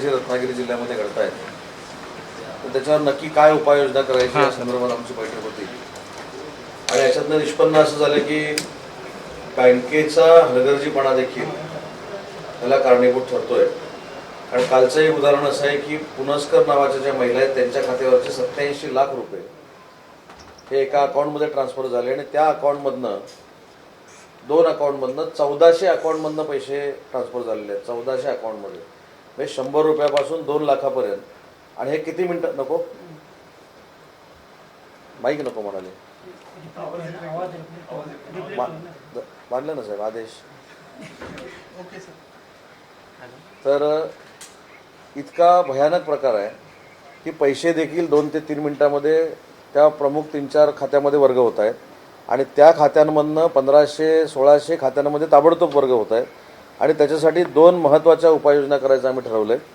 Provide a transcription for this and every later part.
जे रत्नागिरी जिल्ह्यामध्ये घडत आहेत तर त्याच्यावर नक्की काय उपाययोजना करायची या संदर्भात आमची बैठक होती। आणि याच्यातनं निष्पन्न असं झालं की बँकेचा हलगर्जीपणा देखील त्याला कारणीभूत ठरतोय। कारण कालचं एक उदाहरण असं आहे की पुनस्कर नावाच्या ज्या महिला आहेत त्यांच्या खात्यावरचे 87 लाख रुपये हे एका अकाउंटमध्ये ट्रान्सफर झाले आणि त्या अकाउंटमधनं 2 अकाउंटमधनं 1400 अकाउंटमधनं पैसे ट्रान्सफर झालेले आहेत। 1400 अकाउंटमध्ये म्हणजे 100 रुपयापासून 2 लाखापर्यंत। आणि हे किती मिनिटं नको माईक नको म्हणाले मानलं ना साहेब आदेश। तर इतका भयानक प्रकार आहे की पैसे देखील 2 ते 3 मिनिटांमध्ये त्या प्रमुख 3-4 खात्यामध्ये वर्ग होत आहेत आणि त्या खात्यांमधनं 1500-1600 खात्यांमध्ये ताबडतोब वर्ग होत आहेत। आणि त्याच्यासाठी 2 महत्त्वाच्या उपाययोजना करायचं आम्ही ठरवलं आहे।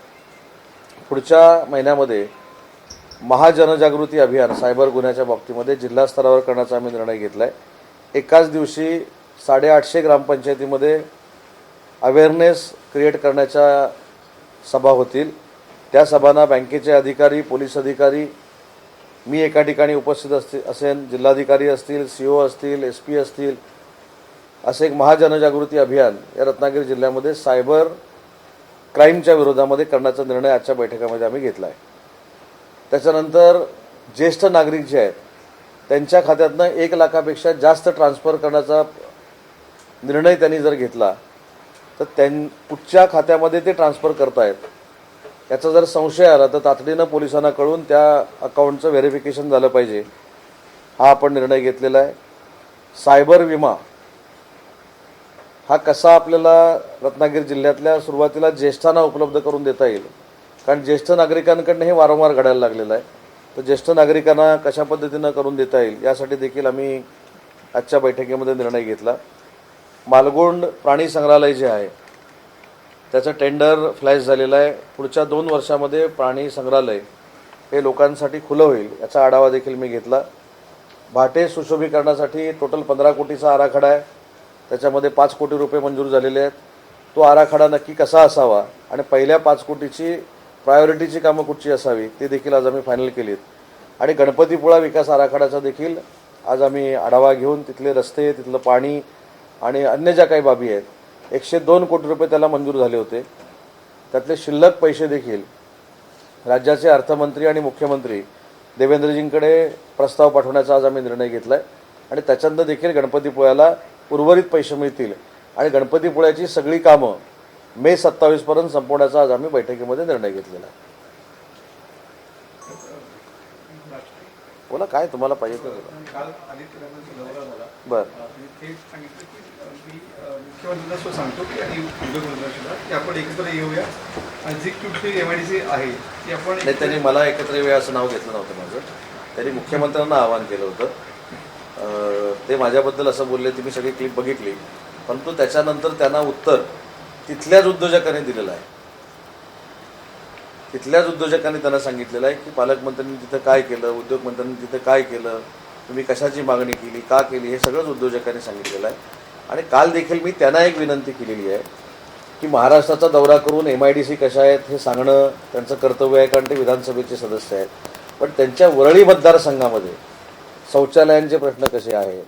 पुढच्या महिन्यामध्ये महाजनजागृती अभियान सायबर गुन्ह्याच्या बाबतीमध्ये जिल्हा स्तरावर करण्याचा आम्ही निर्णय घेतला आहे। एकाच दिवशी 850 ग्रामपंचायतीमध्ये अवेअरनेस क्रिएट करण्याच्या सभा होतील। त्या सभांना बँकेचे अधिकारी, पोलीस अधिकारी, मी एका ठिकाणी उपस्थित असेन, जिल्हाधिकारी असतील, CO असतील, SP असतील, असे एक महाजनजागृती अभियान या रत्नागिरी जिल्ह्यामध्ये सायबर क्राईमच्या विरोधामध्ये करण्याचा निर्णय आजच्या बैठकीमध्ये आम्ही घेतला आहे। त्याच्यानंतर ज्येष्ठ नागरिक जे आहेत त्यांच्या खात्यातनं 1 लाखापेक्षा जास्त ट्रान्सफर करण्याचा निर्णय त्यांनी जर घेतला तर कुठच्या खात्यामध्ये ते ट्रान्सफर करतायत याचा जर संशय आला तर तातडीनं पोलिसांना कळून त्या अकाउंटचं व्हेरिफिकेशन झालं पाहिजे, हा आपण निर्णय घेतलेला आहे। सायबर विमा हा कसा आपल्याला रत्नागिरी जिल्ह्यातल्या सुरुवातीला ज्येष्ठांना उपलब्ध करून देता येईल, कारण ज्येष्ठ नागरिकांकडनं हे वारंवार घडायला लागलेलं आहे। तर ज्येष्ठ नागरिकांना कशा पद्धतीनं करून देता येईल यासाठी देखील आम्ही आजच्या बैठकीमध्ये निर्णय घेतला। मालगुंड प्राणी संग्रहालय जे आहे त्याचं टेंडर फ्लॅश झालेलं आहे। पुढच्या 2 वर्षामध्ये प्राणी संग्रहालय हे लोकांसाठी खुलं होईल याचा आढावा देखील मी घेतला। भाटे सुशोभीकरणासाठी टोटल 15 कोटीचा आराखडा आहे, त्याच्यामध्ये 5 कोटी रुपये मंजूर झालेले आहेत। तो आराखडा नक्की कसा असावा आणि पहिल्या 5 कोटीची प्रायोरिटीची कामं कुठची असावी ते देखील आज आम्ही फायनल केलीत। आणि गणपतीपुळा विकास आराखड्याचा देखील आज आम्ही आढावा घेऊन तिथले रस्ते, तिथलं पाणी आणि अन्य ज्या काही बाबी आहेत 102 कोटी रुपये त्याला मंजूर झाले होते, त्यातले शिल्लक पैसे देखील राज्याचे अर्थमंत्री आणि मुख्यमंत्री देवेंद्रजींकडे प्रस्ताव पाठवण्याचा आज आम्ही निर्णय घेतला आहे। आणि त्याच्यानंतर देखील गणपतीपुळ्याला उर्वरित पैसे मिळतील आणि गणपतीपुळ्याची सगळी कामं मे 27 पर्यंत संपवण्याचा आज आम्ही बैठकीमध्ये निर्णय घेतलेला आहे। बोला काय तुम्हाला पाहिजे तर बरं। मुख्यमंत्र्यांना सांगतो की आणि उद्योगमंत्र्यांना की आपण एकत्र येऊया आणि जी कुठली MIDC आहे ती आपण नाही, त्यांनी मला एकत्र येऊया असं नाव घेतलं नव्हतं माझं, त्यांनी मुख्यमंत्र्यांना आवाहन केलं होतं। ते माझ्याबद्दल असं बोलले, ती मी सगळी क्लिप बघितली, परंतु त्याच्यानंतर त्यांना उत्तर तिथल्याच उद्योजकांनी दिलेलं आहे। तिथल्याच उद्योजकांनी त्यांना सांगितलेलं आहे की पालकमंत्र्यांनी तिथं काय केलं, उद्योगमंत्र्यांनी तिथं काय केलं, तुम्ही कशाची मागणी केली, का केली, हे सगळंच उद्योजकांनी सांगितलेलं आहे। आणि काल देखील मी त्यांना एक विनंती केलेली आहे की महाराष्ट्राचा दौरा करून MIDC कशा आहेत हे सांगणं त्यांचं कर्तव्य आहे, कारण ते विधानसभेचे सदस्य आहेत। पण त्यांच्या वरळी मतदारसंघामध्ये शौचालयांचे प्रश्न कसे आहेत,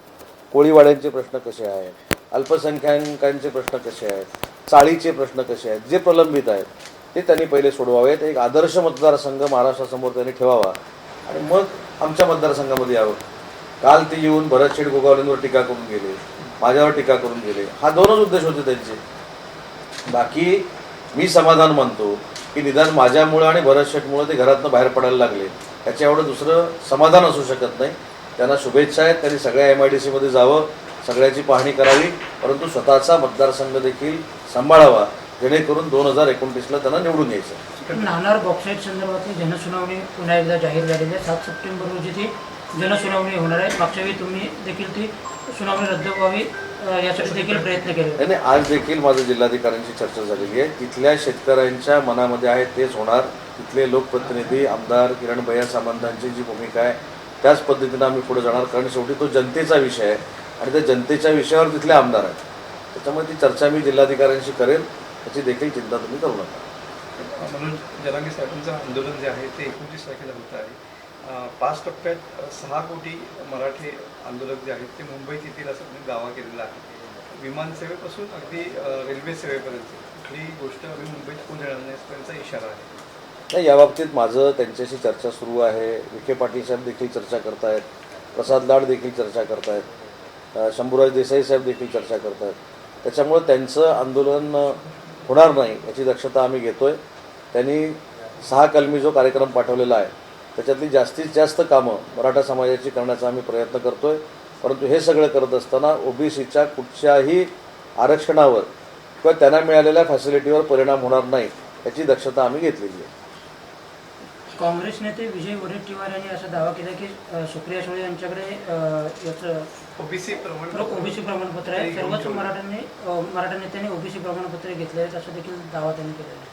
कोळीवाड्यांचे प्रश्न कसे आहेत, अल्पसंख्याकांचे प्रश्न कसे आहेत, चाळीचे प्रश्न कसे आहेत, जे प्रलंबित आहेत ते त्यांनी पहिले सोडवावेत। एक आदर्श मतदारसंघ महाराष्ट्रासमोर त्यांनी ठेवावा आणि मग आमच्या मतदारसंघामध्ये यावं। काल ते येऊन भरत शेठ गोगावलेंवर टीका करून गेले, माझ्यावर टीका करून गेले, हा 2च उद्देश होते त्यांचे। बाकी मी समाधान मानतो की निदान माझ्यामुळं आणि भरत शेठमुळं ते घरातनं बाहेर पडायला लागले, त्याच्या एवढं दुसरं समाधान असू शकत नाही। त्यांना शुभेच्छा आहेत, त्यांनी सगळ्या MIDCमध्ये जावं, सगळ्याची पाहणी करावी, परंतु स्वतःचा मतदारसंघ देखील सांभाळावा, जेणेकरून 2029ला त्यांना निवडून यायचं। नाणार बॉक्साईट संदर्भातली जनसुनावणी पुन्हा एकदा जाहीर झालेली आहे। 7 सप्टेंबर रोजी ती जनसुनावणी होणार आहे। मागच्या वेळी तुम्ही देखील ती सुनावणी रद्द व्हावी यासाठी देखील प्रयत्न केले। नाही, आज देखील माझं जिल्हाधिकाऱ्यांची चर्चा झालेली आहे। तिथल्या शेतकऱ्यांच्या मनामध्ये आहे तेच होणार। तिथले लोकप्रतिनिधी आमदार किरण भैया सामंतांची जी भूमिका आहे त्याच पद्धतीनं आम्ही पुढे जाणार, कारण शेवटी तो जनतेचा विषय आहे आणि त्या जनतेच्या विषयावर तिथले आमदार आहेत। त्याच्यामुळे ती चर्चा मी जिल्हाधिकाऱ्यांशी करेन, त्याची देखील चिंता तुम्ही करू नका। मनोज जरांगे साहेबांचं आंदोलन जे आहे ते 29 तारखेला होत आहे. 5 टप्प्यात 6 कोटी मराठी आंदोलक जे आहेत ते मुंबईत येतील असं त्यांनी दावा केलेला आहे. विमानसेवेपासून अगदी रेल्वे सेवेपर्यंत कुठलीही गोष्ट आम्ही मुंबईत होऊ देणार नाही त्यांचा इशारा आहे. नाही, याबाबतीत माझं त्यांच्याशी चर्चा सुरू आहे. विखे पाटील साहेब देखील चर्चा करतायत, प्रसाद लाड देखील चर्चा करतायत, शंभूराज देसाई साहेब देखील चर्चा करतायत. त्याच्यामुळे त्यांचं आंदोलन होणार नाही याची दक्षता आम्ही घेतोय. त्यांनी 6 कलमी जो कार्यक्रम पाठवलेला आहे त्याच्यातली जास्तीत जास्त कामं मराठा समाजाची करण्याचा आम्ही प्रयत्न करतोय. परंतु हे सगळं करत असताना ओबीसीच्या कुठच्याही आरक्षणावर किंवा त्यांना मिळालेल्या फॅसिलिटीवर परिणाम होणार नाही याची दक्षता आम्ही घेतलेली आहे. काँग्रेस नेते विजय वडेट्टीवार यांनी असा दावा केला की सुप्रिया सुळे यांच्याकडे याचं ओबीसी ओबीसी प्रमाणपत्र आहे. सर्वच मराठा नेत्यांनी ओबीसी प्रमाणपत्र घेतले आहेत असा देखील दावा त्यांनी केलेला आहे.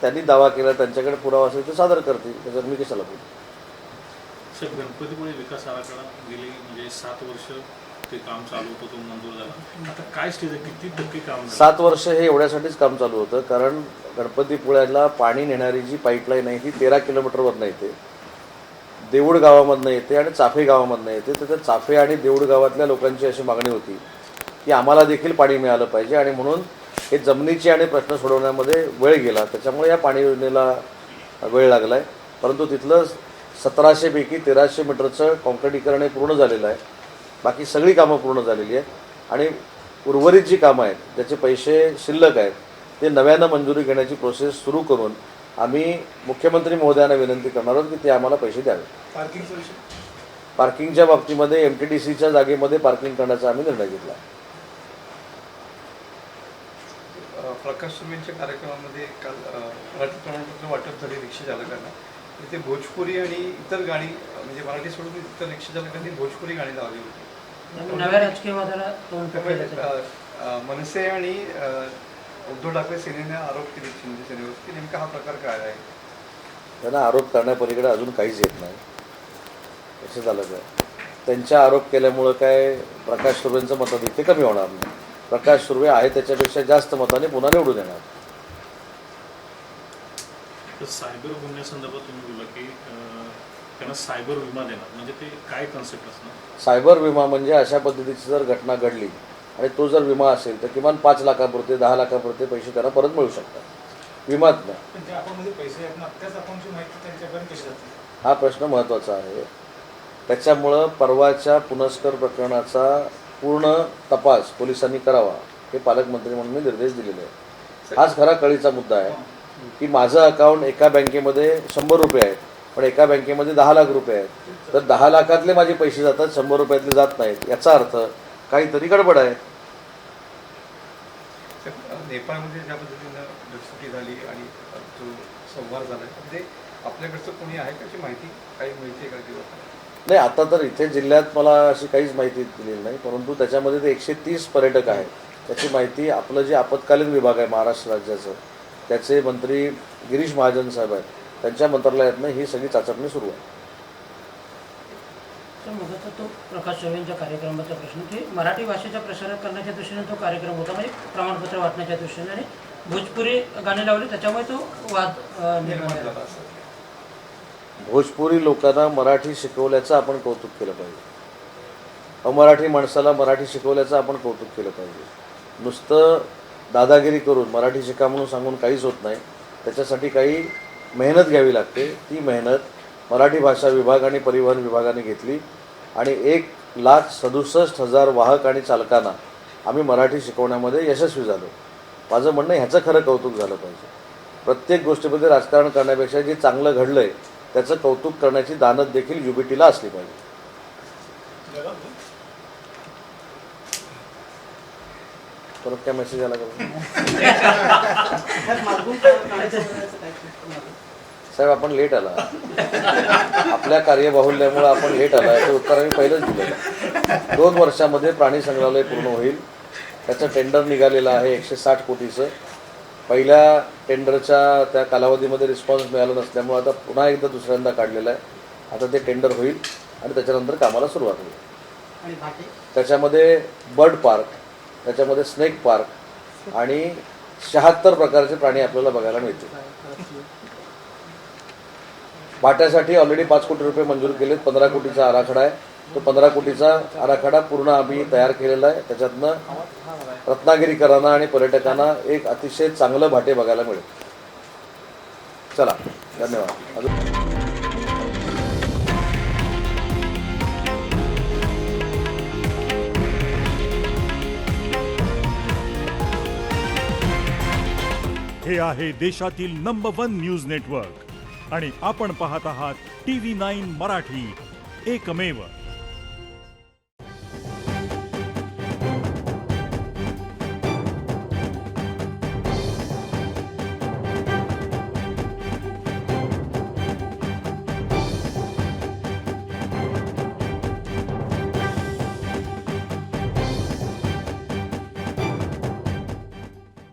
त्यांनी दावा केला, त्यांच्याकडे पुरावा असेल ते सादर करतील, त्याच्यावर मी कशाला बोलू. साहेब, गणपतीपुळे विकास आराखडा गेली म्हणजे 7 वर्ष ते काम चालू होतं, तो मंजूर झाला. आता काय स्टेज आहे, किती टक्के काम झालं? 7 वर्ष हे एवढ्यासाठीच काम चालू होतं कारण गणपतीपुळ्याला पाणी नेणारी जी पाईपलाईन आहे ती 13 किलोमीटरवरनं येते, देऊळ गावामधनं येते आणि चाफे गावामधनं येते. तर त्या चाफे आणि देऊळ गावातल्या लोकांची अशी मागणी होती की आम्हाला देखील पाणी मिळालं पाहिजे आणि म्हणून हे जमिनीचे आणि प्रश्न सोडवण्यामध्ये वेळ गेला. त्याच्यामुळे या पाणी योजनेला वेळ लागला आहे. परंतु तिथलं 1700 पैकी 1300 मीटरचं काँक्रिटीकरण हे पूर्ण झालेलं आहे. बाकी सगळी कामं पूर्ण झालेली आहेत आणि उर्वरित जी कामं आहेत ज्याचे पैसे शिल्लक आहेत ते नव्यानं मंजुरी घेण्याची प्रोसेस सुरू करून आम्ही मुख्यमंत्री महोदयांना विनंती करणार आहोत की ते आम्हाला पैसे द्यावे. पार्किंगच्या बाबतीमध्ये MTDCच्या जागेमध्ये पार्किंग करण्याचा आम्ही निर्णय घेतला. प्रकाश सुर्वेंच्या कार्यक्रमामध्ये काल मराठी प्रमाणपत्र वाटप झाले रिक्षा चालकांना. तिथे भोजपुरी आणि इतर गाणी म्हणजे मराठी सोडून इतर रिक्षा चालकांनी भोजपुरी गाणी लावली होती. नव्या राजकीय वादाला तोंड फुटलेलं. मनसे आणि उद्धव ठाकरे सेनेने आरोप केले शिंदे सेनेवर की नेमका हा प्रकार काय आहे. त्यांना आरोप करण्यापलीकडे अजून काहीच येत नाही. असं झालं काय, त्यांच्या आरोप केल्यामुळं काय प्रकाश सुर्वेंचं मताधिक्य कमी होणार नाही. प्रकाश सुर्वे आहे त्याच्यापेक्षा जास्त मताने पुन्हा निवडून येणार. तर सायबर गुन्ह्यासंदर्भात तुम्ही बोलला की त्यांना सायबर विमा देणार, म्हणजे ते काय कन्सेप्ट असणार? सायबर विमा म्हणजे अशा पद्धतीची जर घटना घडली आणि तो जर विमा असेल तर किमान 5 लाखापुरते 10 लाखापुरते पैसे त्यांना परत मिळू शकतात. विमात नाही. पण त्या अकाउंटमध्ये पैसे आहेत ना, त्याच अकाउंटची माहिती त्यांच्याकडे कशी जाते? हा प्रश्न महत्त्वाचा आहे. त्याच्यामुळं परवाच्या पुनस्कर प्रकरणाचा पूर्ण तपास पोलिसांनी करावा हे पालकमंत्री म्हणून मी निर्देश दिलेले आहेत. हाच खरा कळीचा मुद्दा आहे की माझं अकाउंट एका बँकेमध्ये 100 रुपये आहेत पण एका बँकेमध्ये 10 लाख रुपये आहेत. तर 10 लाखातले माझे पैसे जातात, 100 रुपयातले जात नाहीत. याचा अर्थ काहीतरी गडबड आहे. नेपाळमध्ये ज्या पद्धतीनं ढगफुटी झाली आणि जो संवाद झाला म्हणजे आपल्याकडचं कोणी आहे त्याची माहिती काही मिळते का किंवा नाही, आता तर इथे जिल्ह्यात मला अशी काहीच माहिती दिलेली नाही. परंतु त्याच्यामध्ये ते 130 पर्यटक आहेत त्याची माहिती आपलं जे आपत्कालीन विभाग आहे महाराष्ट्र राज्याचं त्याचे मंत्री गिरीश महाजन साहेब आहेत त्यांच्या मंत्रालयातनं ही सगळी चाचपणी सुरू आहे. तर मग आता तो प्रकाश सुर्वेंच्या कार्यक्रमाचा प्रश्न की मराठी भाषेचा प्रसार करण्याच्या दृष्टीने तो कार्यक्रम होता, म्हणजे प्रमाणपत्र वाटण्याच्या दृष्टीने, आणि भोजपुरी गाणी लावली त्याच्यामुळे तो वाद निर्माण झाला. भोजपुरी लोकांना मराठी शिकवल्याचं आपण कौतुक केलं पाहिजे. अमराठी माणसाला मराठी शिकवल्याचं आपण कौतुक केलं पाहिजे. नुसतं दादागिरी करून मराठी शिका म्हणून सांगून काहीच होत नाही. त्याच्यासाठी काही मेहनत घ्यावी लागते. ती मेहनत मराठी भाषा विभाग आणि परिवहन विभागाने घेतली आणि 1,67,000 वाहक आणि चालकांना आम्ही मराठी शिकवण्यामध्ये यशस्वी झालो. माझं म्हणणं ह्याचं खरं कौतुक झालं पाहिजे. प्रत्येक गोष्टीमध्ये राजकारण करण्यापेक्षा जे चांगलं घडलं आहे त्याचं कौतुक करण्याची दानत देखील युबीटीला असली पाहिजे. परत काय मेसेज आला का साहेब? आपण लेट आला, आपल्या कार्यबाहुल्यामुळे आपण लेट आला याचं उत्तर आम्ही पहिलंच दिलं. 2 वर्षामध्ये प्राणी संग्रहालय पूर्ण होईल. त्याचं टेंडर निघालेलं आहे 160 कोटीचं. पहिल्या टेंडरच्या त्या कालावधीमध्ये रिस्पॉन्स मिळाला नसल्यामुळे आता पुन्हा एकदा दुसऱ्यांदा काढलेलं आहे. आता ते टेंडर होईल आणि त्याच्यानंतर कामाला सुरुवात होईल. त्याच्यामध्ये बर्ड पार्क, त्याच्यामध्ये स्नेक पार्क आणि 76 प्रकारचे प्राणी आपल्याला बघायला मिळतील. भाट्यासाठी ऑलरेडी 5 कोटी रुपये मंजूर केलेत. 15 कोटीचा आराखडा आहे. तो 15 कोटीचा आराखडा पूर्ण आम्ही तयार केलेला आहे. त्याच्यातनं रत्नागिरीकरांना आणि पर्यटकांना एक अतिशय चांगलं भाटे बघायला मिळेल. चला, धन्यवाद. हे आहे देशातील नंबर 1 न्यूज नेटवर्क आणि आपण पाहत आहात TV9 मराठी, एकमेव.